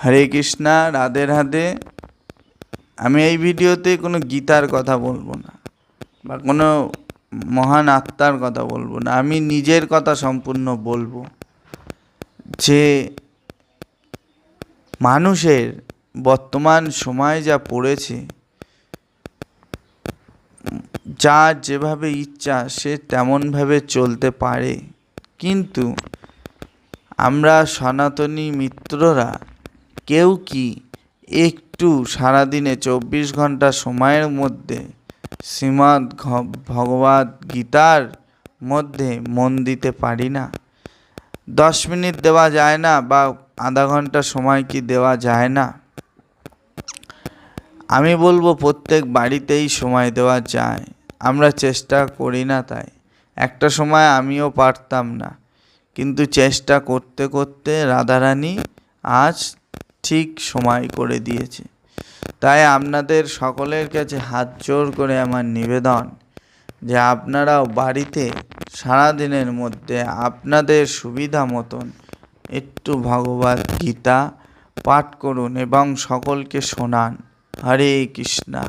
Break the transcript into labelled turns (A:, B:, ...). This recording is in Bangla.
A: হরে কৃষ্ণা, রাধে রাধে। আমি এই ভিডিওতে কোনো গীতার কথা বলবো না বা কোনো মহান আত্মার কথা বলবো না। আমি নিজের কথা সম্পূর্ণ বলবো যে মানুষের বর্তমান সময় যা পড়েছে, যার যেভাবে ইচ্ছা সে তেমনভাবে চলতে পারে, কিন্তু আমরা সনাতনী মিত্ররা কেউ কি একটু সারাদিনে 24 ঘন্টা সময়ের মধ্যে শ্রীমদ্ ভগবদ গীতার মধ্যে মন দিতে পারি না? 10 মিনিট দেওয়া যায় না বা আধা ঘন্টা সময় কি দেওয়া যায় না? আমি বলবো প্রত্যেক বাড়িতেই সময় দেওয়া যায়, আমরা চেষ্টা করি না। তাই একটা সময় আমিও পারতাম না, কিন্তু চেষ্টা করতে করতে রাধারানী আজ ঠিক সময় করে দিয়েছে। তাই আপনাদের সকলের কাছে হাত জোর করে আমার নিবেদন যে আপনারাও বাড়িতে সারাদিনের মধ্যে আপনাদের সুবিধা মতন একটু ভগবদ গীতা পাঠ করুন এবং সকলকে শোনান। হরে কৃষ্ণা।